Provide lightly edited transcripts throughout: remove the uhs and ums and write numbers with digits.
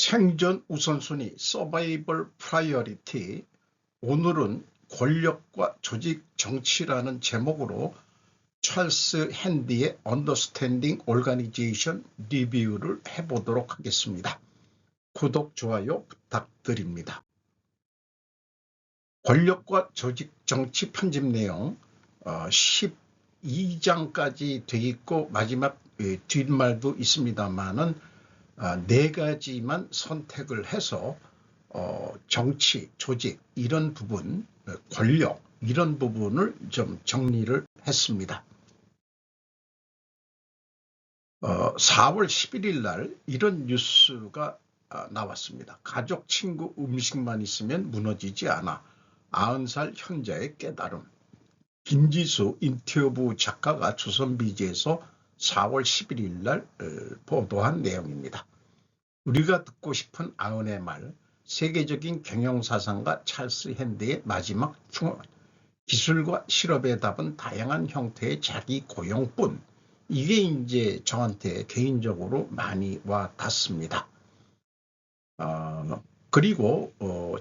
생존 우선순위 서바이벌 프라이어리티. 오늘은 권력과 조직 정치라는 제목으로 찰스 핸디의 언더스탠딩 오르가니제이션 리뷰를 해보도록 하겠습니다. 구독, 좋아요 부탁드립니다. 권력과 조직 정치 편집 내용 12장까지 돼 있고 마지막 뒷말도 있습니다만은 4가지만 선택을 해서 정치, 조직 이런 부분, 권력 이런 부분을 좀 정리를 했습니다. 4월 11일 날 이런 뉴스가 나왔습니다. 가족, 친구, 음식만 있으면 무너지지 않아. 90살 현자의 깨달음. 김지수 인터뷰 작가가 조선비지에서 4월 11일 날 보도한 내용입니다. 우리가 듣고 싶은 아흔의 말, 세계적인 경영사상가 찰스 핸디의 마지막 충언. 기술과 실업의 답은 다양한 형태의 자기 고용뿐. 이게 이제 저한테 개인적으로 많이 와 닿습니다. 그리고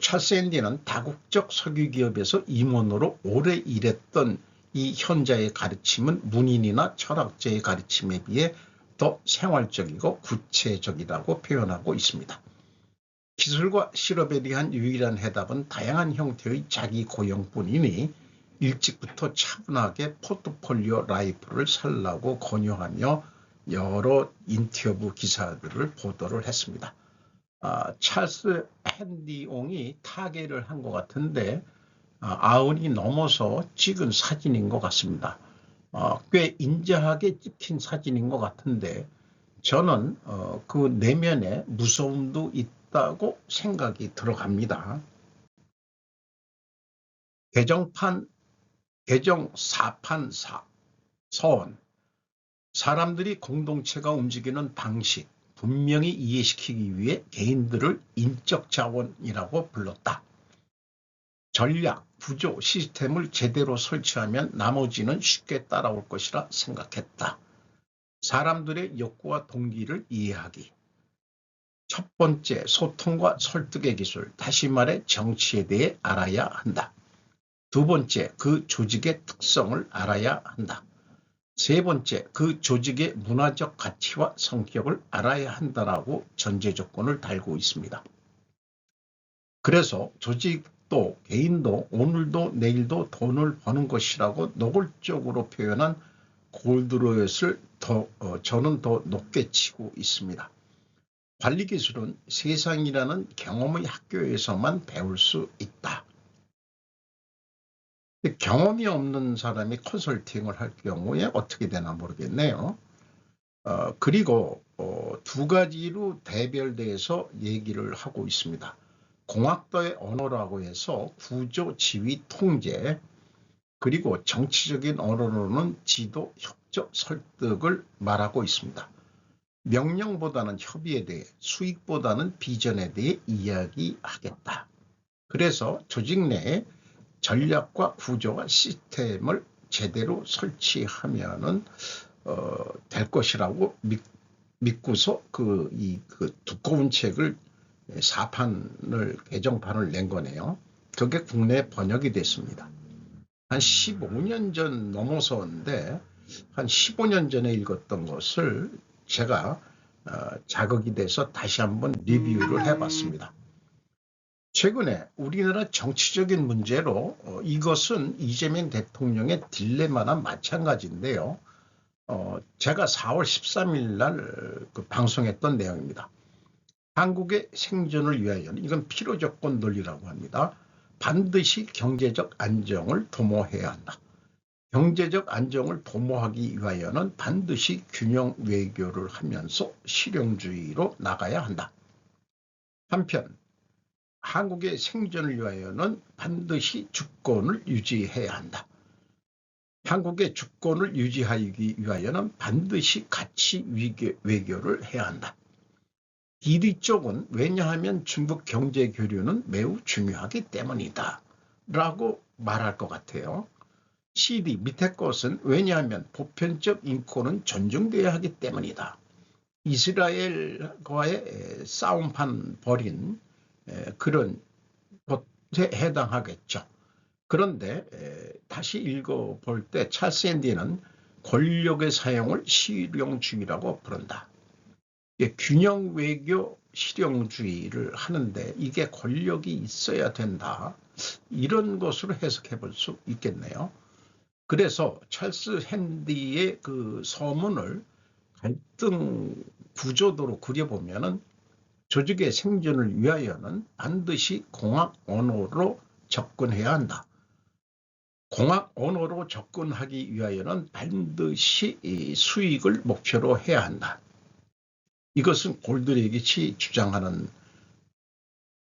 찰스 핸디는 다국적 석유기업에서 임원으로 오래 일했던 이 현자의 가르침은 문인이나 철학자의 가르침에 비해 더 생활적이고 구체적이라고 표현하고 있습니다. 기술과 실업에 대한 유일한 해답은 다양한 형태의 자기 고용뿐이니 일찍부터 차분하게 포트폴리오 라이프를 살라고 권유하며 여러 인터뷰 기사들을 보도를 했습니다. 찰스 핸디옹이 타계를 한 것 같은데 90이 넘어서 찍은 사진인 것 같습니다. 꽤 인자하게 찍힌 사진인 것 같은데 저는 그 내면에 무서움도 있다고 생각이 들어갑니다. 개정 4판 서원. 사람들이 공동체가 움직이는 방식 분명히 이해시키기 위해 개인들을 인적 자원이라고 불렀다. 전략, 구조, 시스템을 제대로 설치하면 나머지는 쉽게 따라올 것이라 생각했다. 사람들의 욕구와 동기를 이해하기. 첫 번째, 소통과 설득의 기술, 다시 말해 정치에 대해 알아야 한다. 두 번째, 그 조직의 특성을 알아야 한다. 세 번째, 그 조직의 문화적 가치와 성격을 알아야 한다라고 전제 조건을 달고 있습니다. 그래서 조직도 개인도 오늘도 내일도 돈을 버는 것이라고 노골적으로 표현한 골드로잇을 저는 더 높게 치고 있습니다. 관리 기술은 세상이라는 경험의 학교에서만 배울 수 있다. 경험이 없는 사람이 컨설팅을 할 경우에 어떻게 되나 모르겠네요. 그리고 2가지로 대별돼서 얘기를 하고 있습니다. 공학도의 언어라고 해서 구조, 지휘, 통제, 그리고 정치적인 언어로는 지도, 협조, 설득을 말하고 있습니다. 명령보다는 협의에 대해, 수익보다는 비전에 대해 이야기하겠다. 그래서 조직 내에 전략과 구조와 시스템을 제대로 설치하면은 될 것이라고 믿고서 그 두꺼운 책을 4판을 개정판을 낸 거네요. 그게 국내 번역이 됐습니다. 한 15년 전 넘어서인데 한 15년 전에 읽었던 것을 제가 자극이 돼서 다시 한번 리뷰를 해봤습니다. 최근에 우리나라 정치적인 문제로 이것은 이재명 대통령의 딜레마나 마찬가지인데요. 제가 4월 13일 날 방송했던 내용입니다. 한국의 생존을 위하여는 이건 필요조건 논리라고 합니다. 반드시 경제적 안정을 도모해야 한다. 경제적 안정을 도모하기 위하여는 반드시 균형 외교를 하면서 실용주의로 나가야 한다. 한편 한국의 생존을 위하여는 반드시 주권을 유지해야 한다. 한국의 주권을 유지하기 위하여는 반드시 가치 외교를 해야 한다. DD 쪽은 왜냐하면 중국 경제 교류는 매우 중요하기 때문이다 라고 말할 것 같아요. CD 밑에 것은 왜냐하면 보편적 인권은 존중되어야 하기 때문이다. 이스라엘과의 싸움판 벌인 그런 것에 해당하겠죠. 그런데 다시 읽어볼 때 찰스 앤디는 권력의 사용을 실용주의라고 부른다. 균형 외교 실용주의를 하는데 이게 권력이 있어야 된다. 이런 것으로 해석해 볼 수 있겠네요. 그래서 찰스 앤디의 그 서문을 갈등 구조도로 그려보면은 조직의 생존을 위하여는 반드시 공학 언어로 접근해야 한다. 공학 언어로 접근하기 위하여는 반드시 수익을 목표로 해야 한다. 이것은 골드레깃이 주장하는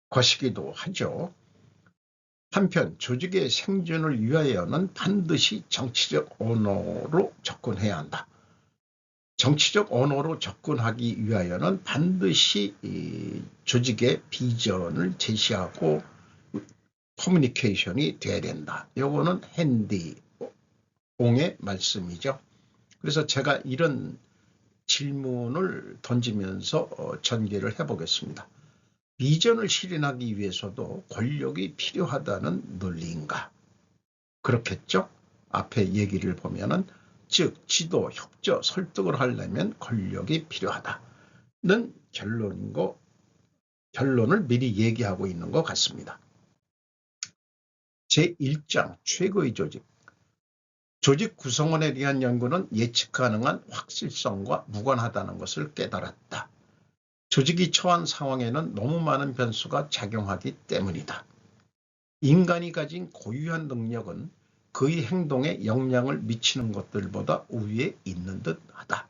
것이기도 하죠. 한편 조직의 생존을 위하여는 반드시 정치적 언어로 접근해야 한다. 정치적 언어로 접근하기 위하여는 반드시 조직의 비전을 제시하고 커뮤니케이션이 돼야 된다. 요거는 핸디 옹의 말씀이죠. 그래서 제가 이런 질문을 던지면서 전개를 해보겠습니다. 비전을 실현하기 위해서도 권력이 필요하다는 논리인가? 그렇겠죠? 앞에 얘기를 보면은 즉 지도, 협조, 설득을 하려면 권력이 필요하다는 결론을 미리 얘기하고 있는 것 같습니다. 제1장 최고의 조직. 조직 구성원에 대한 연구는 예측 가능한 확실성과 무관하다는 것을 깨달았다. 조직이 처한 상황에는 너무 많은 변수가 작용하기 때문이다. 인간이 가진 고유한 능력은 그의 행동에 영향을 미치는 것들보다 우위에 있는 듯하다.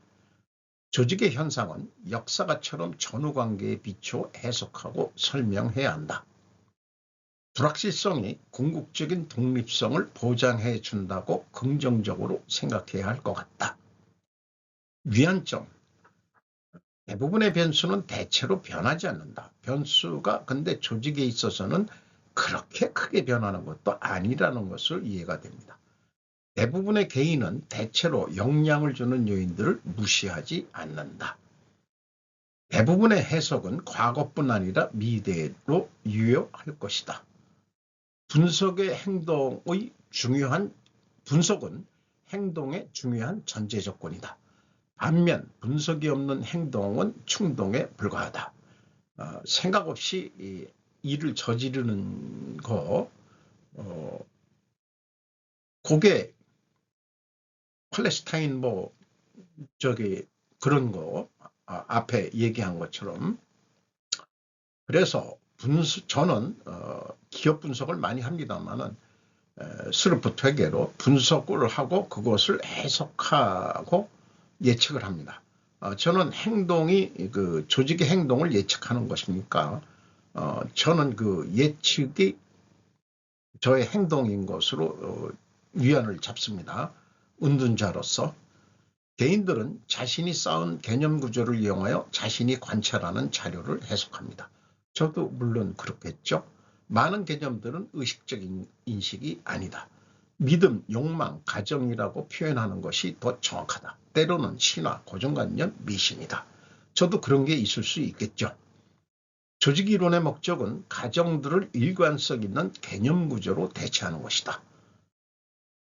조직의 현상은 역사가처럼 전후관계에 비추어 해석하고 설명해야 한다. 불확실성이 궁극적인 독립성을 보장해 준다고 긍정적으로 생각해야 할 것 같다. 위안점. 대부분의 변수는 대체로 변하지 않는다. 변수가 근데 조직에 있어서는 그렇게 크게 변하는 것도 아니라는 것을 이해가 됩니다. 대부분의 개인은 대체로 영향을 주는 요인들을 무시하지 않는다. 대부분의 해석은 과거뿐 아니라 미래로 유효할 것이다. 분석은 행동의 중요한 전제 조건이다. 반면 분석이 없는 행동은 충동에 불과하다. 생각 없이 일을 저지르는 거, 그게 팔레스타인 그런 거 앞에 얘기한 것처럼. 그래서 저는 기업 분석을 많이 합니다만은 스루프 회계로 분석을 하고 그것을 해석하고 예측을 합니다. 저는 행동이 그 조직의 행동을 예측하는 것이니까 저는 그 예측이 저의 행동인 것으로 위안을 잡습니다. 은둔자로서. 개인들은 자신이 쌓은 개념 구조를 이용하여 자신이 관찰하는 자료를 해석합니다. 저도 물론 그렇겠죠. 많은 개념들은 의식적인 인식이 아니다. 믿음, 욕망, 가정이라고 표현하는 것이 더 정확하다. 때로는 신화, 고정관념, 미신이다. 저도 그런 게 있을 수 있겠죠. 조직 이론의 목적은 가정들을 일관성 있는 개념 구조로 대체하는 것이다.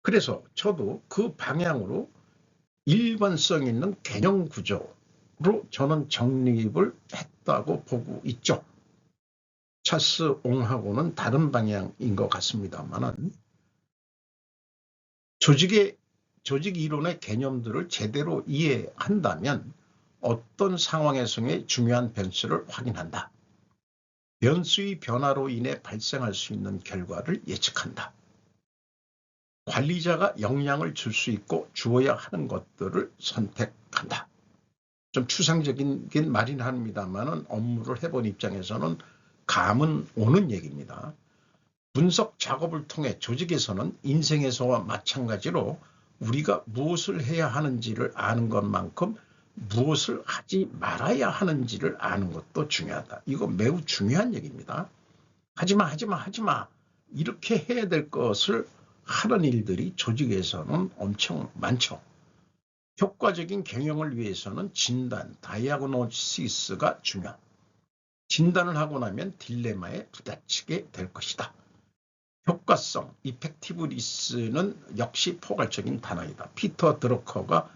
그래서 저도 그 방향으로 일관성 있는 개념 구조로 저는 정립을 했다고 보고 있죠. 찰스 옹하고는 다른 방향인 것 같습니다만은 조직 이론의 개념들을 제대로 이해한다면 어떤 상황에서의 중요한 변수를 확인한다. 변수의 변화로 인해 발생할 수 있는 결과를 예측한다. 관리자가 영향을 줄 수 있고 주어야 하는 것들을 선택한다. 좀 추상적인 말이긴 합니다만 업무를 해본 입장에서는 감은 오는 얘기입니다. 분석 작업을 통해 조직에서는 인생에서와 마찬가지로 우리가 무엇을 해야 하는지를 아는 것만큼 무엇을 하지 말아야 하는지를 아는 것도 중요하다. 이거 매우 중요한 얘기입니다. 하지마 이렇게 해야 될 것을 하는 일들이 조직에서는 엄청 많죠. 효과적인 경영을 위해서는 진단, 다이아그노시스가 중요. 진단을 하고 나면 딜레마에 부딪히게 될 것이다. 효과성, 이펙티브리스는 역시 포괄적인 단어이다. 피터 드러커가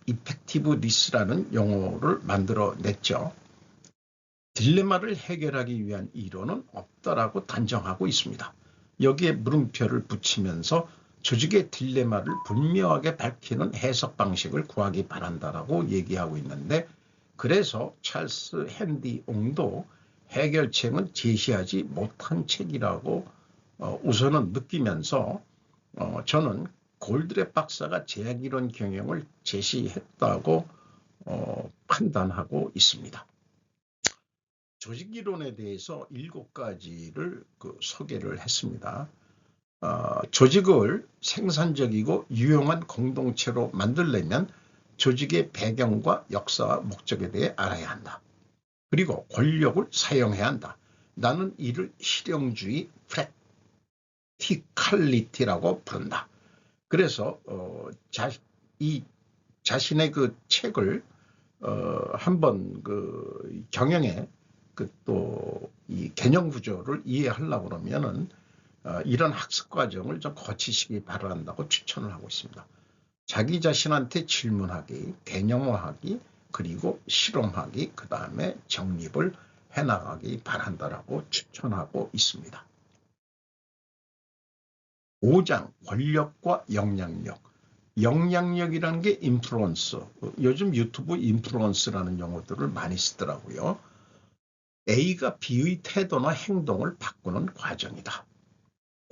이펙티브리스라는 용어를 만들어냈죠. 딜레마를 해결하기 위한 이론은 없다라고 단정하고 있습니다. 여기에 물음표를 붙이면서 조직의 딜레마를 분명하게 밝히는 해석 방식을 구하기 바란다라고 얘기하고 있는데, 그래서 찰스 핸디 옹도 해결책은 제시하지 못한 책이라고 우선은 느끼면서 저는 골드랩 박사가 제약이론 경영을 제시했다고 판단하고 있습니다. 조직이론에 대해서 7가지를 소개를 했습니다. 조직을 생산적이고 유용한 공동체로 만들려면 조직의 배경과 역사와 목적에 대해 알아야 한다. 그리고 권력을 사용해야 한다. 나는 이를 실용주의 프랙티컬리티라고 부른다. 그래서 자신의 그 책을 한번 경영의 또 이 개념 구조를 이해하려고 그러면은 이런 학습 과정을 좀 거치시기 바란다고 추천을 하고 있습니다. 자기 자신한테 질문하기, 개념화하기, 그리고 실험하기, 그 다음에 정립을 해나가기 바란다라고 추천하고 있습니다. 5장, 권력과 영향력. 영향력이라는 게 인플루언스. 요즘 유튜브 인플루언스라는 용어들을 많이 쓰더라고요. A가 B의 태도나 행동을 바꾸는 과정이다.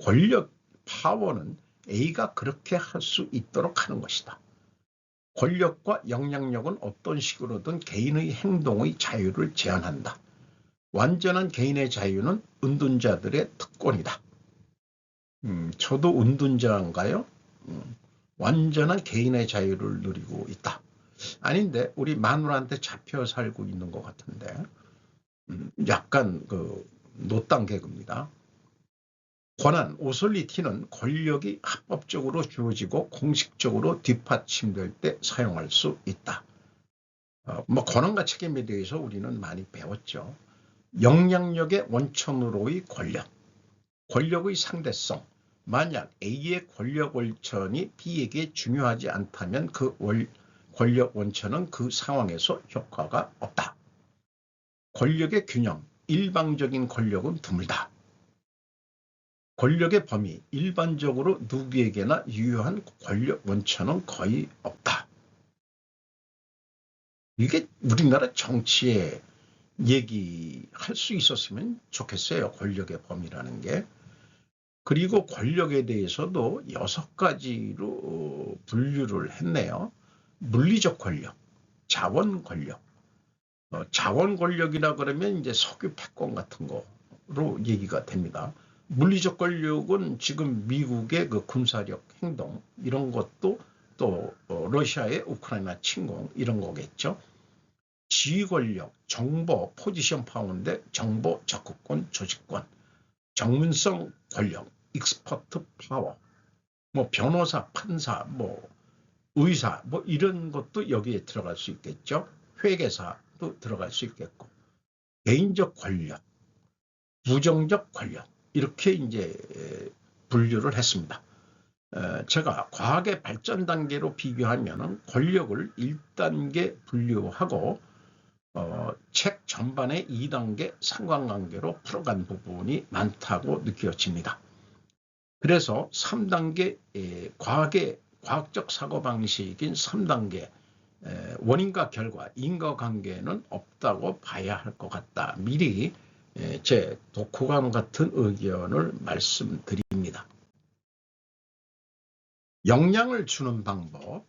권력, 파워는 A가 그렇게 할 수 있도록 하는 것이다. 권력과 영향력은 어떤 식으로든 개인의 행동의 자유를 제한한다. 완전한 개인의 자유는 은둔자들의 특권이다. 저도 은둔자인가요? 완전한 개인의 자유를 누리고 있다. 아닌데 우리 마누라한테 잡혀 살고 있는 것 같은데 약간 노땅 개그입니다. 권한, 오솔리티는 권력이 합법적으로 주어지고 공식적으로 뒷받침될 때 사용할 수 있다. 권한과 책임에 대해서 우리는 많이 배웠죠. 영향력의 원천으로의 권력, 권력의 상대성. 만약 A의 권력 원천이 B에게 중요하지 않다면 그 권력 원천은 그 상황에서 효과가 없다. 권력의 균형, 일방적인 권력은 드물다. 권력의 범위, 일반적으로 누구에게나 유효한 권력 원천은 거의 없다. 이게 우리나라 정치에 얘기할 수 있었으면 좋겠어요. 권력의 범위라는 게. 그리고 권력에 대해서도 6가지로 분류를 했네요. 물리적 권력, 자원 권력. 자원 권력이라 그러면 이제 석유 패권 같은 거로 얘기가 됩니다. 물리적 권력은 지금 미국의 그 군사력 행동 이런 것도 또 러시아의 우크라이나 침공 이런 거겠죠. 지휘 권력, 정보, 포지션 파워인데 정보, 접근권, 조직권, 전문성 권력, 익스퍼트 파워, 변호사, 판사, 의사, 이런 것도 여기에 들어갈 수 있겠죠. 회계사도 들어갈 수 있겠고, 개인적 권력, 부정적 권력, 이렇게 이제 분류를 했습니다. 제가 과학의 발전 단계로 비교하면 권력을 1단계 분류하고 책 전반의 2단계 상관관계로 풀어간 부분이 많다고 느껴집니다. 그래서 3단계 과학적 사고방식인 3단계 원인과 결과, 인과관계는 없다고 봐야 할 것 같다. 미리 제 독후감 같은 의견을 말씀드립니다. 영향을 주는 방법,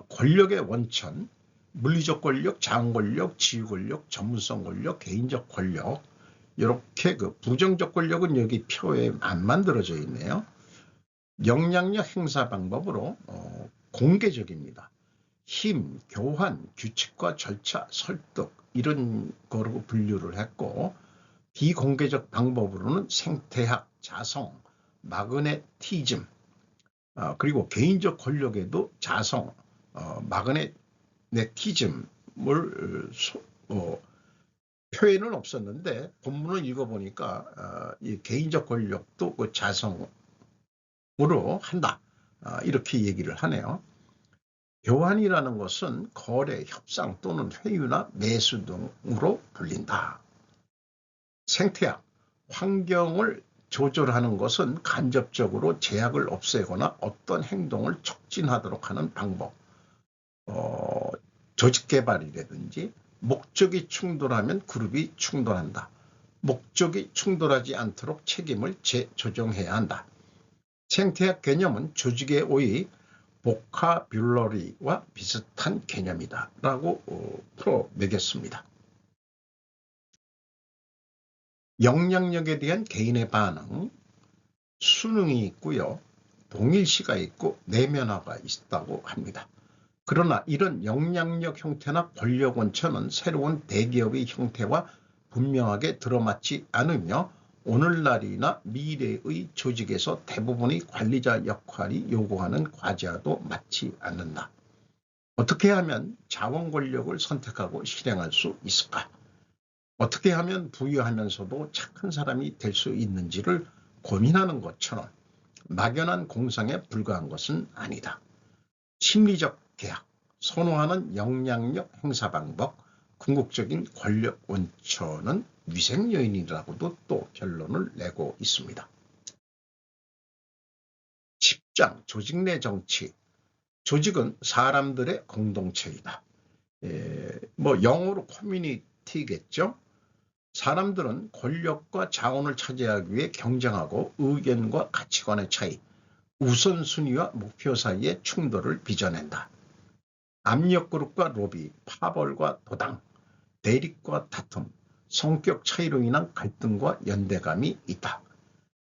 권력의 원천, 물리적 권력, 자원 권력, 지휘 권력, 전문성 권력, 개인적 권력, 이렇게 부정적 권력은 여기 표에 안 만들어져 있네요. 영향력 행사 방법으로 공개적입니다. 힘, 교환, 규칙과 절차, 설득 이런 거로 분류를 했고, 비공개적 방법으로는 생태학, 자성, 마그네티즘, 그리고 개인적 권력에도 자성, 마그네티즘을 표현은 없었는데 본문을 읽어보니까 이 개인적 권력도 그 자성으로 한다. 이렇게 얘기를 하네요. 교환이라는 것은 거래, 협상 또는 회유나 매수 등으로 불린다. 생태학, 환경을 조절하는 것은 간접적으로 제약을 없애거나 어떤 행동을 촉진하도록 하는 방법. 조직 개발이라든지 목적이 충돌하면 그룹이 충돌한다. 목적이 충돌하지 않도록 책임을 재조정해야 한다. 생태학 개념은 조직의 오의 보카뷸러리와 비슷한 개념이다 라고 풀어내겠습니다. 영향력에 대한 개인의 반응, 수능이 있고요. 동일시가 있고 내면화가 있다고 합니다. 그러나 이런 영향력 형태나 권력 원천은 새로운 대기업의 형태와 분명하게 들어맞지 않으며 오늘날이나 미래의 조직에서 대부분의 관리자 역할이 요구하는 과제와도 맞지 않는다. 어떻게 하면 자원 권력을 선택하고 실행할 수 있을까? 어떻게 하면 부유하면서도 착한 사람이 될 수 있는지를 고민하는 것처럼 막연한 공상에 불과한 것은 아니다. 심리적 계약, 선호하는 영향력 행사 방법, 궁극적인 권력 원천은 위생 요인이라고도 또 결론을 내고 있습니다. 10장 조직 내 정치. 조직은 사람들의 공동체이다. 영어로 커뮤니티겠죠. 사람들은 권력과 자원을 차지하기 위해 경쟁하고 의견과 가치관의 차이, 우선순위와 목표 사이의 충돌을 빚어낸다. 압력그룹과 로비, 파벌과 도당, 대립과 다툼, 성격 차이로 인한 갈등과 연대감이 있다.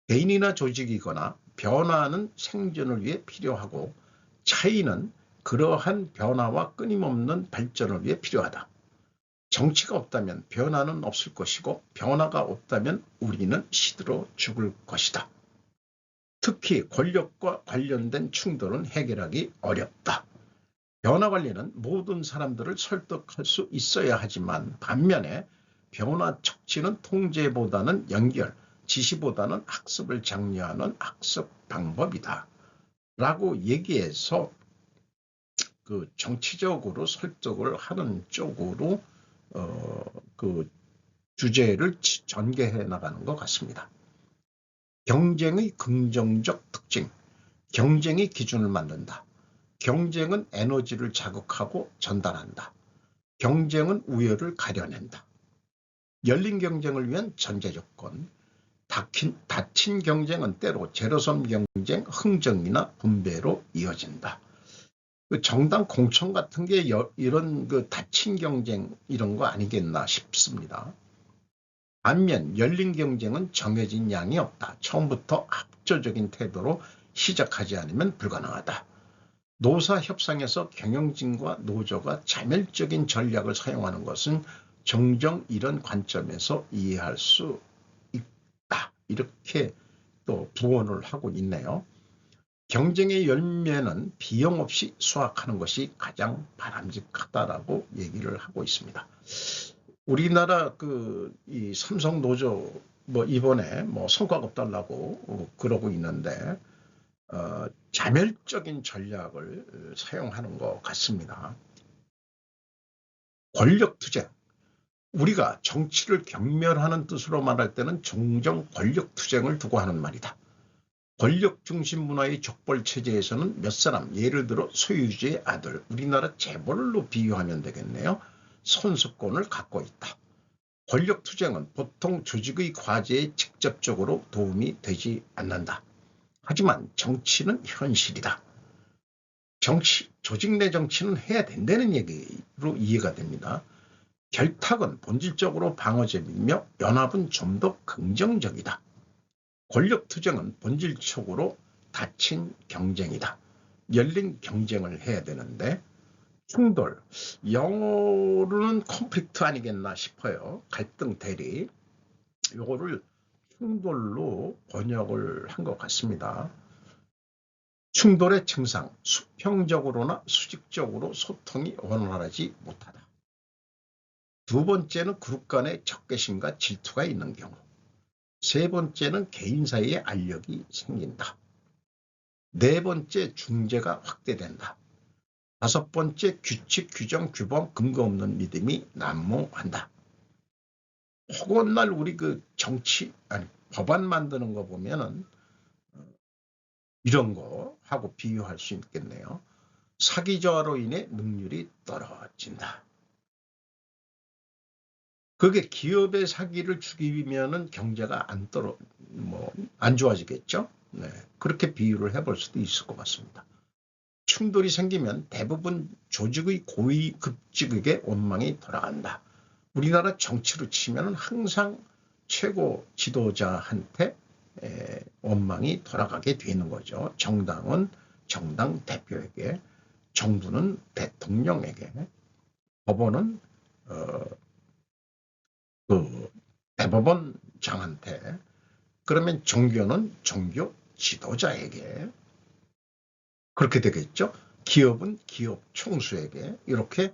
개인이나 조직이거나 변화는 생존을 위해 필요하고 차이는 그러한 변화와 끊임없는 발전을 위해 필요하다. 정치가 없다면 변화는 없을 것이고 변화가 없다면 우리는 시들어 죽을 것이다. 특히 권력과 관련된 충돌은 해결하기 어렵다. 변화 관리는 모든 사람들을 설득할 수 있어야 하지만 반면에 변화 촉진은 통제보다는 연결, 지시보다는 학습을 장려하는 학습 방법이다. 라고 얘기해서 그 정치적으로 설득을 하는 쪽으로 그 주제를 전개해 나가는 것 같습니다. 경쟁의 긍정적 특징, 경쟁이 기준을 만든다. 경쟁은 에너지를 자극하고 전달한다. 경쟁은 우열을 가려낸다. 열린 경쟁을 위한 전제 조건, 닫힌 경쟁은 때로 제로섬 경쟁, 흥정이나 분배로 이어진다. 그 정당 공천 같은 게 이런 그 닫힌 경쟁 이런 거 아니겠나 싶습니다. 반면 열린 경쟁은 정해진 양이 없다. 처음부터 압도적인 태도로 시작하지 않으면 불가능하다. 노사 협상에서 경영진과 노조가 자멸적인 전략을 사용하는 것은 종종 이런 관점에서 이해할 수 있다. 이렇게 또 부언을 하고 있네요. 경쟁의 열매는 비용 없이 수확하는 것이 가장 바람직하다라고 얘기를 하고 있습니다. 우리나라 이 삼성 노조 이번에 성과가 없달라고 그러고 있는데 자멸적인 전략을 사용하는 것 같습니다. 권력 투쟁. 우리가 정치를 경멸하는 뜻으로 말할 때는 종종 권력 투쟁을 두고 하는 말이다. 권력 중심 문화의 족벌 체제에서는 몇 사람, 예를 들어 소유주의 아들, 우리나라 재벌로 비유하면 되겠네요. 선수권을 갖고 있다. 권력 투쟁은 보통 조직의 과제에 직접적으로 도움이 되지 않는다. 하지만 정치는 현실이다. 조직 내 정치는 해야 된다는 얘기로 이해가 됩니다. 결탁은 본질적으로 방어적이며 연합은 좀 더 긍정적이다. 권력 투쟁은 본질적으로 닫힌 경쟁이다. 열린 경쟁을 해야 되는데 충돌, 영어로는 콘플릭트 아니겠나 싶어요. 갈등, 대립. 요거를 충돌로 번역을 한 것 같습니다. 충돌의 증상, 수평적으로나 수직적으로 소통이 원활하지 못하다. 두 번째는 그룹 간의 적개심과 질투가 있는 경우. 세 번째는 개인 사이에 알력이 생긴다. 네 번째, 중재가 확대된다. 다섯 번째, 규칙, 규정, 규범, 근거 없는 믿음이 난무한다. 허구날 우리 그 법안 만드는 거 보면은 이런 거 하고 비유할 수 있겠네요. 사기 저하로 인해 능률이 떨어진다. 그게 기업의 사기를 죽이면은 경제가 안 좋아지겠죠. 네, 그렇게 비유를 해볼 수도 있을 것 같습니다. 충돌이 생기면 대부분 조직의 고위급직에게 원망이 돌아간다. 우리나라 정치로 치면 항상 최고 지도자한테 원망이 돌아가게 되는 거죠. 정당은 정당 대표에게, 정부는 대통령에게, 법원은 그 대법원장한테, 그러면 종교는 종교 지도자에게 그렇게 되겠죠. 기업은 기업 총수에게 이렇게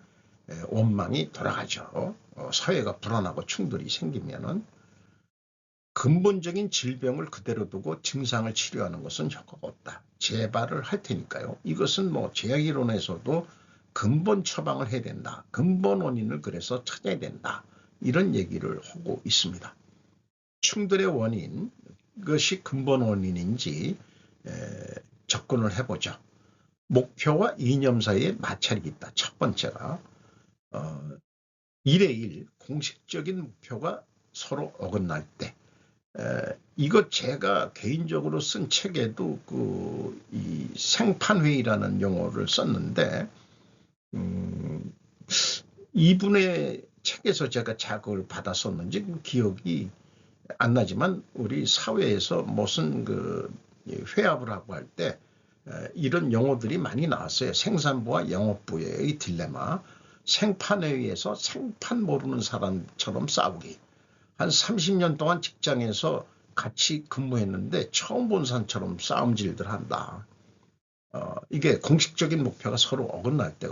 원망이 돌아가죠. 사회가 불안하고 충돌이 생기면은 근본적인 질병을 그대로 두고 증상을 치료하는 것은 효과가 없다. 재발을 할 테니까요. 이것은 제약이론에서도 근본 처방을 해야 된다. 근본 원인을 그래서 찾아야 된다. 이런 얘기를 하고 있습니다. 충돌의 원인, 그것이 근본 원인인지 접근을 해보죠. 목표와 이념 사이에 마찰이 있다. 첫 번째가 1대1 공식적인 목표가 서로 어긋날 때, 이거 제가 개인적으로 쓴 책에도 이 생판회의라는 용어를 썼는데, 이분의 책에서 제가 자극을 받았었는지 기억이 안 나지만 우리 사회에서 무슨 회합을 하고 할 때 이런 용어들이 많이 나왔어요. 생산부와 영업부의 딜레마, 생판회의에서 생판 모르는 사람처럼 싸우기. 한 30년 동안 직장에서 같이 근무했는데 처음 본 사람처럼 싸움질들 한다. 이게 공식적인 목표가 서로 어긋날 때,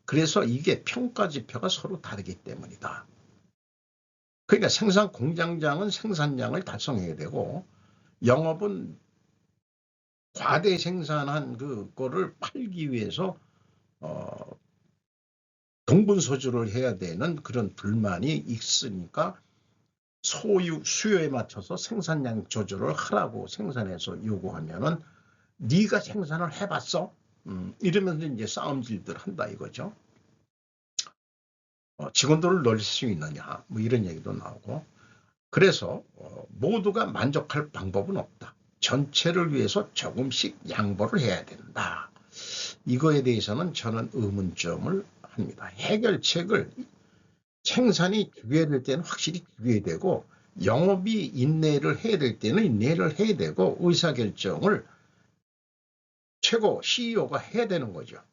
그래서 이게 평가 지표가 서로 다르기 때문이다. 그러니까 생산 공장장은 생산량을 달성해야 되고, 영업은 과대 생산한 그거를 팔기 위해서 동분서주를 해야 되는 그런 불만이 있으니까 수요에 맞춰서 생산량 조절을 하라고 생산해서 요구하면은 네가 생산을 해봤어? 이러면서 이제 싸움질들 한다 이거죠. 직원들을 놀릴 수 있느냐, 이런 얘기도 나오고. 그래서 모두가 만족할 방법은 없다. 전체를 위해서 조금씩 양보를 해야 된다. 이거에 대해서는 저는 의문점을 합니다. 해결책을 생산이 죽여야 될 때는 확실히 죽여야 되고, 영업이 인내를 해야 될 때는 인내를 해야 되고, 의사결정을 최고 CEO가 해야 되는 거죠.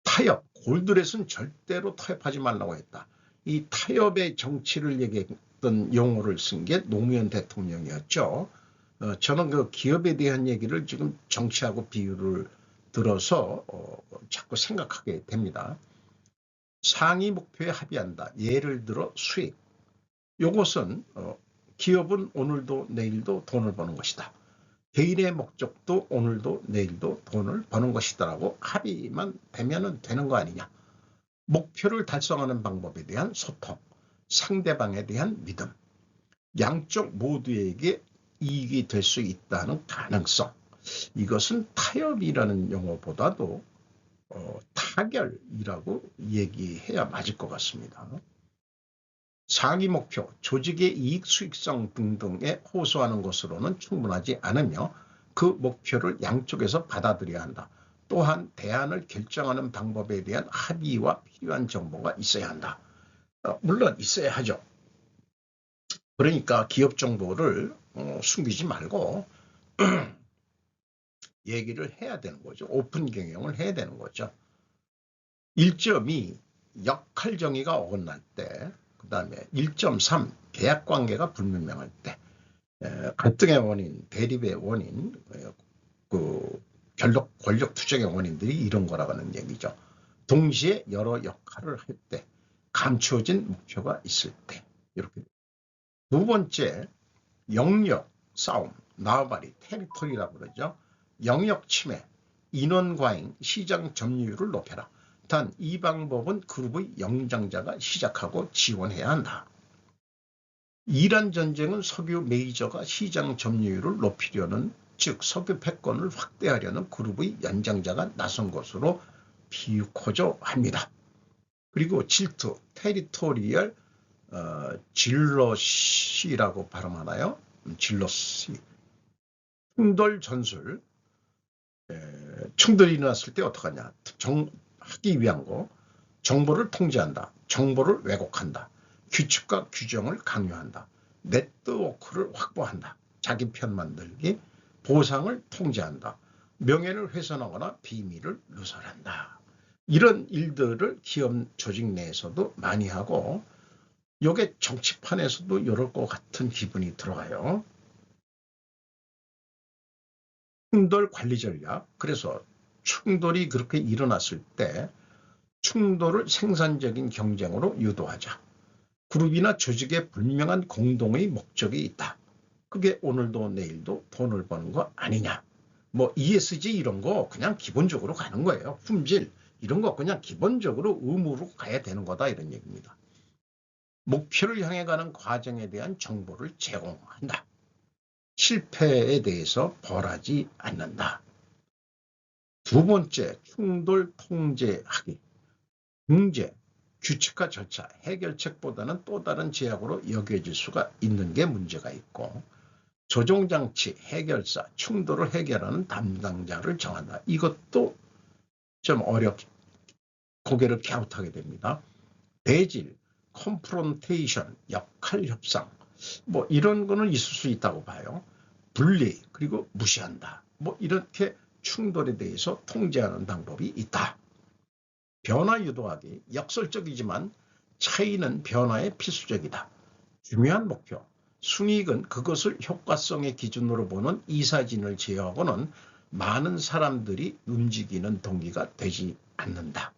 타협, 골드렛은 절대로 타협하지 말라고 했다. 이 타협의 정치를 얘기했던 용어를 쓴 게 노무현 대통령이었죠. 저는 그 기업에 대한 얘기를 지금 정치하고 비유를 들어서 자꾸 생각하게 됩니다. 상위 목표에 합의한다. 예를 들어 수익. 이것은 기업은 오늘도 내일도 돈을 버는 것이다. 개인의 목적도 오늘도 내일도 돈을 버는 것이다라고 합의만 되면 되는 거 아니냐. 목표를 달성하는 방법에 대한 소통, 상대방에 대한 믿음, 양쪽 모두에게 이익이 될 수 있다는 가능성. 이것은 타협이라는 용어보다도 타결이라고 얘기해야 맞을 것 같습니다. 상위 목표, 조직의 이익 수익성 등등에 호소하는 것으로는 충분하지 않으며 그 목표를 양쪽에서 받아들여야 한다. 또한 대안을 결정하는 방법에 대한 합의와 필요한 정보가 있어야 한다. 물론 있어야 하죠. 그러니까 기업 정보를 숨기지 말고 얘기를 해야 되는 거죠. 오픈 경영을 해야 되는 거죠. 1.2 역할 정의가 어긋날 때, 그 다음에 1.3 계약 관계가 불분명할 때, 갈등의 원인, 대립의 원인, 권력 투쟁의 원인들이 이런 거라고 하는 얘기죠. 동시에 여러 역할을 할 때, 감추어진 목표가 있을 때, 이렇게. 두 번째, 영역 싸움, 나와바리, 테리토리라고 그러죠. 영역 침해, 인원 과잉, 시장 점유율을 높여라. 단 이 방법은 그룹의 영장자가 시작하고 지원해야 한다. 이란 전쟁은 석유 메이저가 시장 점유율을 높이려는, 즉 석유 패권을 확대하려는 그룹의 연장자가 나선 것으로 비유코저 합니다. 그리고 질투, 테리토리얼 질러시라고 발음하나요? 질러시. 충돌 전술. 충돌이 일어났을 때 어떡하냐. 하기 위한 거. 정보를 통제한다. 정보를 왜곡한다. 규칙과 규정을 강요한다. 네트워크를 확보한다. 자기 편 만들기. 보상을 통제한다. 명예를 훼손하거나 비밀을 누설한다. 이런 일들을 기업 조직 내에서도 많이 하고, 이게 정치판에서도 이럴 것 같은 기분이 들어요. 충돌 관리 전략. 그래서 충돌이 그렇게 일어났을 때 충돌을 생산적인 경쟁으로 유도하자. 그룹이나 조직에 분명한 공동의 목적이 있다. 그게 오늘도 내일도 돈을 버는 거 아니냐. 뭐 ESG 이런 거 그냥 기본적으로 가는 거예요. 품질 이런 거 그냥 기본적으로 의무로 가야 되는 거다, 이런 얘기입니다. 목표를 향해 가는 과정에 대한 정보를 제공한다. 실패에 대해서 벌하지 않는다. 두 번째, 충돌 통제하기. 중재, 규칙과 절차, 해결책보다는 또 다른 제약으로 여겨질 수가 있는 게 문제가 있고, 조종장치, 해결사, 충돌을 해결하는 담당자를 정한다. 이것도 좀 고개를 갸웃하게 됩니다. 대질, 컴프론테이션, 역할 협상, 뭐 이런 거는 있을 수 있다고 봐요. 분리, 그리고 무시한다. 뭐 이렇게 충돌에 대해서 통제하는 방법이 있다. 변화 유도하기, 역설적이지만 차이는 변화에 필수적이다. 중요한 목표, 순이익은 그것을 효과성의 기준으로 보는 이사진을 제어하고는 많은 사람들이 움직이는 동기가 되지 않는다.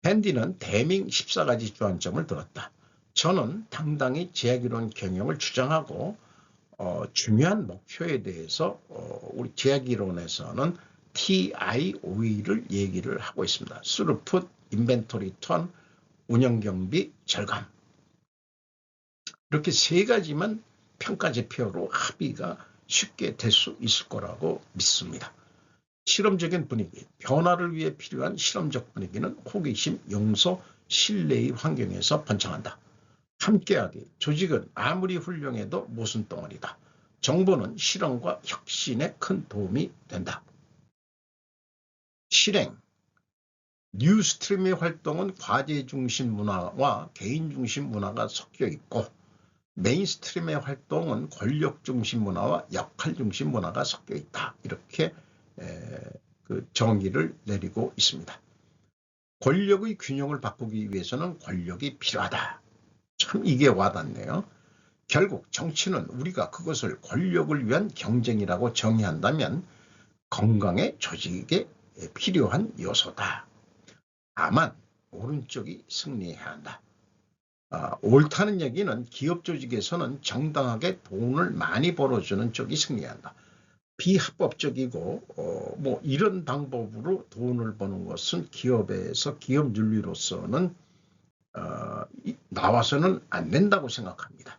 밴디는 대밍 14가지 주안점을 들었다. 저는 당당히 제약이론 경영을 주장하고 중요한 목표에 대해서 우리 제약이론에서는 TIOE를 얘기를 하고 있습니다. 스루풋, 인벤토리 턴, 운영경비, 절감. 이렇게 세 가지만 평가지표로 합의가 쉽게 될 수 있을 거라고 믿습니다. 실험적인 분위기, 변화를 위해 필요한 실험적 분위기는 호기심, 용서, 신뢰의 환경에서 번창한다. 함께하기, 조직은 아무리 훌륭해도 모순덩어리다. 정보는 실험과 혁신에 큰 도움이 된다. 실행, 뉴스트림의 활동은 과제 중심 문화와 개인 중심 문화가 섞여 있고, 메인스트림의 활동은 권력 중심 문화와 역할 중심 문화가 섞여 있다. 이렇게 그 정의를 내리고 있습니다. 권력의 균형을 바꾸기 위해서는 권력이 필요하다. 참 이게 와닿네요. 결국 정치는 우리가 그것을 권력을 위한 경쟁이라고 정의한다면 건강의 조직에 필요한 요소다. 다만 오른쪽이 승리해야 한다. 옳다는 얘기는 기업 조직에서는 정당하게 돈을 많이 벌어주는 쪽이 승리해야 한다. 비합법적이고 뭐 이런 방법으로 돈을 버는 것은 기업에서 기업 윤리로서는 나와서는 안 된다고 생각합니다.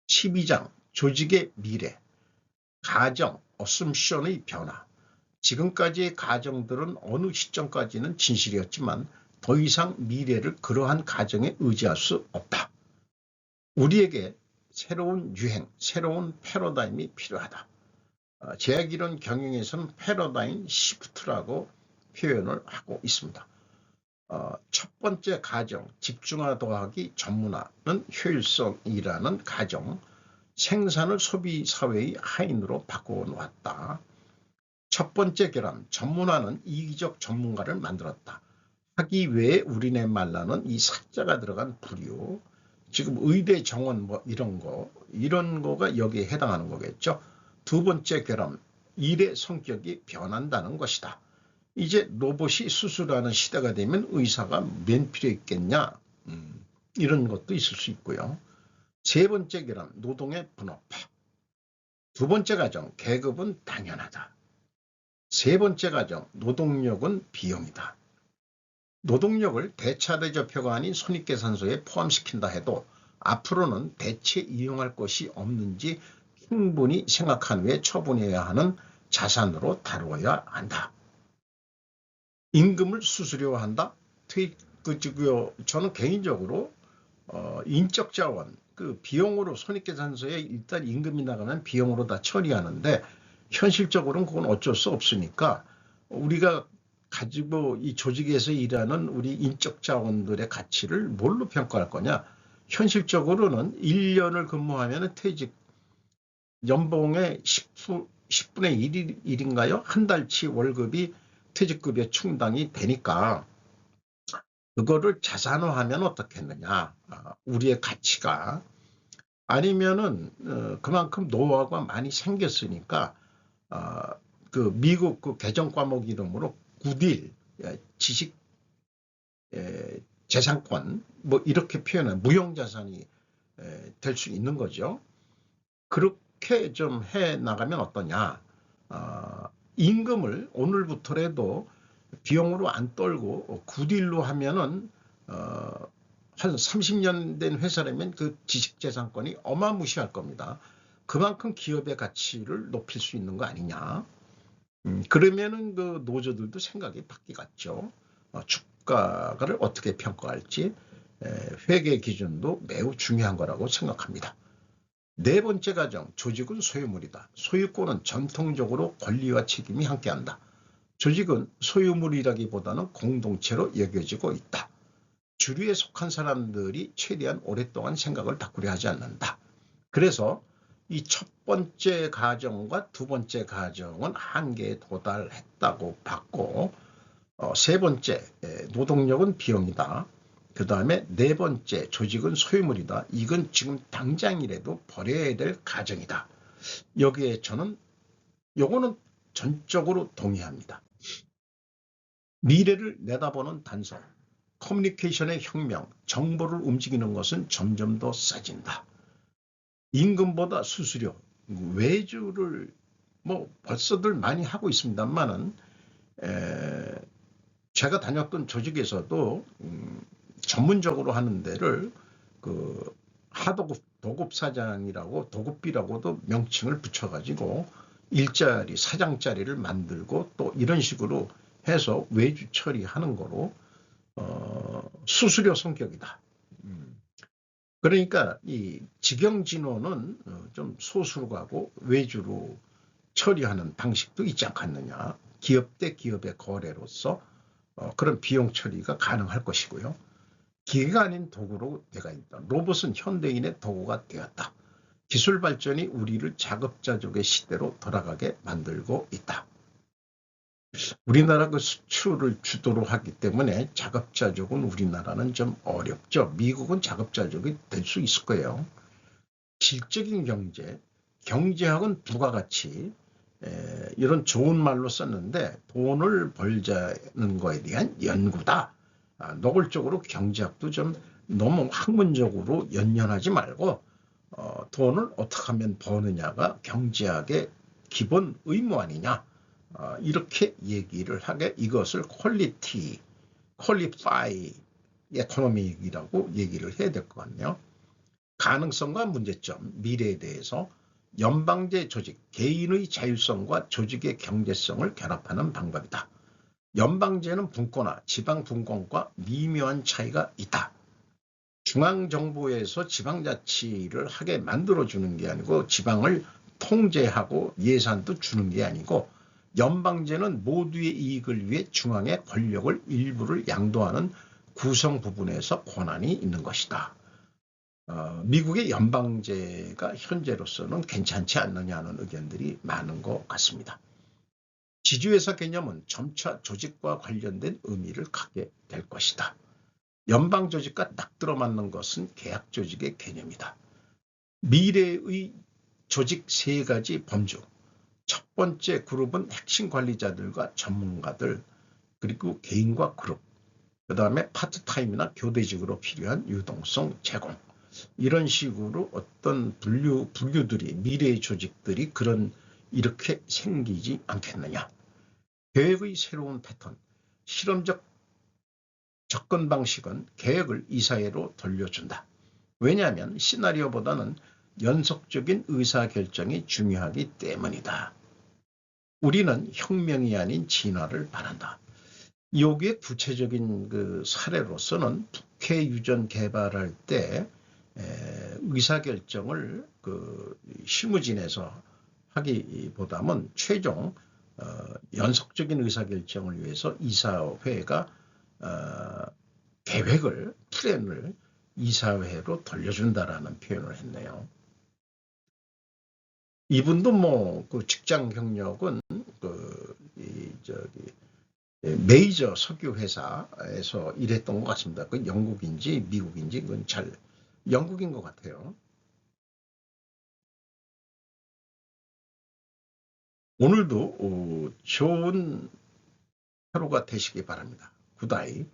12장 조직의 미래, 가정, 어썸션의 변화. 지금까지의 가정들은 어느 시점까지는 진실이었지만 더 이상 미래를 그러한 가정에 의지할 수 없다. 우리에게 새로운 유행, 새로운 패러다임이 필요하다. 제약이론 경영에서는 패러다임 시프트라고 표현을 하고 있습니다. 첫 번째 가정, 집중화 더하기 전문화는 효율성이라는 가정, 생산을 소비 사회의 하인으로 바꿔놓았다. 첫 번째 결함, 전문화는 이기적 전문가를 만들었다. 하기 외에 우리네 말라는 이 사자가 들어간 부류, 지금 의대 정원 뭐 이런 거가 여기에 해당하는 거겠죠. 두 번째 결함, 일의 성격이 변한다는 것이다. 이제 로봇이 수술하는 시대가 되면 의사가 맨 필요 있겠냐? 이런 것도 있을 수 있고요. 세 번째 결함, 노동의 분업화. 두 번째 가정, 계급은 당연하다. 세 번째 가정, 노동력은 비용이다. 노동력을 대차대조표가 아닌 손익계산서에 포함시킨다 해도 앞으로는 대체 이용할 것이 없는지 충분히 생각한 후에 처분해야 하는 자산으로 다루어야 한다. 임금을 수수료화한다? 저는 개인적으로 인적 자원, 그 비용으로 손익계산서에 일단 임금이 나가면 비용으로 다 처리하는데 현실적으로는 그건 어쩔 수 없으니까 우리가 가지고 이 조직에서 일하는 우리 인적 자원들의 가치를 뭘로 평가할 거냐? 현실적으로는 1년을 근무하면 퇴직 연봉의 10분의 1인가요? 한 달치 월급이 퇴직급여 충당이 되니까 그거를 자산화하면 어떻겠느냐? 우리의 가치가 아니면은 그만큼 노후가 많이 생겼으니까 그 미국 그 개정 과목 이름으로 굿윌 지식 재산권 뭐 이렇게 표현한 무형자산이 될 수 있는 거죠. 그렇게 좀 해 나가면 어떠냐? 임금을 오늘부터라도 비용으로 안 떨고 굿윌로 하면은 한 30년 된 회사라면 그 지식재산권이 어마무시할 겁니다. 그만큼 기업의 가치를 높일 수 있는 거 아니냐. 그러면은 그 노조들도 생각이 바뀌겠죠. 주가를 어떻게 평가할지 회계 기준도 매우 중요한 거라고 생각합니다. 네 번째 가정, 조직은 소유물이다. 소유권은 전통적으로 권리와 책임이 함께한다. 조직은 소유물이라기보다는 공동체로 여겨지고 있다. 주류에 속한 사람들이 최대한 오랫동안 생각을 바꾸려 하지 않는다. 그래서 이 첫 번째 가정과 두 번째 가정은 한계에 도달했다고 봤고 세 번째 노동력은 비용이다. 그 다음에 네 번째 조직은 소유물이다. 이건 지금 당장이라도 버려야 될 가정이다. 여기에 저는 요거는 전적으로 동의합니다. 미래를 내다보는 단서, 커뮤니케이션의 혁명, 정보를 움직이는 것은 점점 더 싸진다. 임금보다 수수료, 외주를 뭐 벌써들 많이 하고 있습니다만은 제가 다녔던 조직에서도 전문적으로 하는 데를 그 하도급 도급사장이라고 도급비라고도 명칭을 붙여가지고 일자리 사장자리를 만들고 또 이런 식으로 해서 외주 처리하는 거로 수수료 성격이다. 그러니까 이 직영진호는 좀 소수로 가고 외주로 처리하는 방식도 있지 않겠느냐. 기업 대 기업의 거래로서 그런 비용 처리가 가능할 것이고요. 기계가 아닌 도구로 내가 있다. 로봇은 현대인의 도구가 되었다. 기술 발전이 우리를 자급자족의 시대로 돌아가게 만들고 있다. 우리나라 그 수출을 주도로 하기 때문에 자급자족은 우리나라는 좀 어렵죠. 미국은 자급자족이 될 수 있을 거예요. 질적인 경제, 경제학은 부가가치 이런 좋은 말로 썼는데 돈을 벌자는 거에 대한 연구다. 노골적으로 경제학도 좀 너무 학문적으로 연연하지 말고 돈을 어떻게 하면 버느냐가 경제학의 기본 의무 아니냐. 이렇게 얘기를 하게 이것을 퀄리파이 에코노믹이라고 얘기를 해야 될 것 같네요. 가능성과 문제점, 미래에 대해서 연방제 조직, 개인의 자율성과 조직의 경제성을 결합하는 방법이다. 연방제는 분권화, 지방 분권과 미묘한 차이가 있다. 중앙정부에서 지방자치를 하게 만들어주는 게 아니고 지방을 통제하고 예산도 주는 게 아니고 연방제는 모두의 이익을 위해 중앙의 권력을 일부를 양도하는 구성 부분에서 권한이 있는 것이다. 미국의 연방제가 현재로서는 괜찮지 않느냐는 의견들이 많은 것 같습니다. 지주회사 개념은 점차 조직과 관련된 의미를 갖게 될 것이다. 연방 조직과 딱 들어맞는 것은 계약 조직의 개념이다. 미래의 조직 세 가지 범주. 첫 번째 그룹은 핵심 관리자들과 전문가들, 그리고 개인과 그룹, 그 다음에 파트타임이나 교대직으로 필요한 유동성 제공. 이런 식으로 어떤 분류들이, 미래의 조직들이 이렇게 생기지 않겠느냐. 계획의 새로운 패턴, 실험적 접근 방식은 계획을 이사회로 돌려준다. 왜냐하면 시나리오보다는 연속적인 의사결정이 중요하기 때문이다. 우리는 혁명이 아닌 진화를 바란다. 여기에 구체적인 그 사례로서는 북해 유전 개발할 때 의사결정을 그 실무진에서 하기보다는 최종 연속적인 의사결정을 위해서 이사회가 계획을, 플랜을 이사회로 돌려준다라는 표현을 했네요. 이분도 뭐 그 직장 경력은 메이저 석유 회사에서 일했던 것 같습니다. 그 영국인지 미국인지 그건 잘 영국인 것 같아요. 오늘도 좋은 하루가 되시기 바랍니다. 굿아이.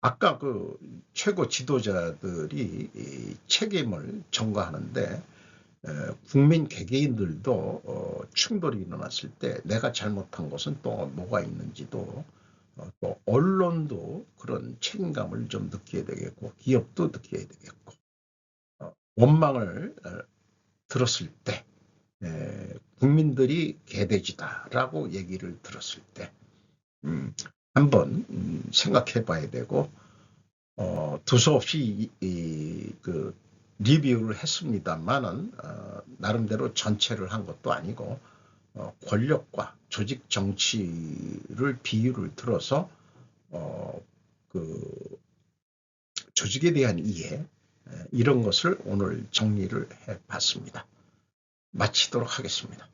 아까 그 최고 지도자들이 책임을 전가하는데 국민 개개인들도 충돌이 일어났을 때 내가 잘못한 것은 또 뭐가 있는지도 또 언론도 그런 책임감을 좀 느껴야 되겠고 기업도 느껴야 되겠고 원망을 들었을 때 국민들이 개돼지다라고 얘기를 들었을 때 한번 생각해 봐야 되고 두서없이 그 리뷰를 했습니다만은 나름대로 전체를 한 것도 아니고 권력과 조직 정치를 비유를 들어서 그 조직에 대한 이해 이런 것을 오늘 정리를 해봤습니다. 마치도록 하겠습니다.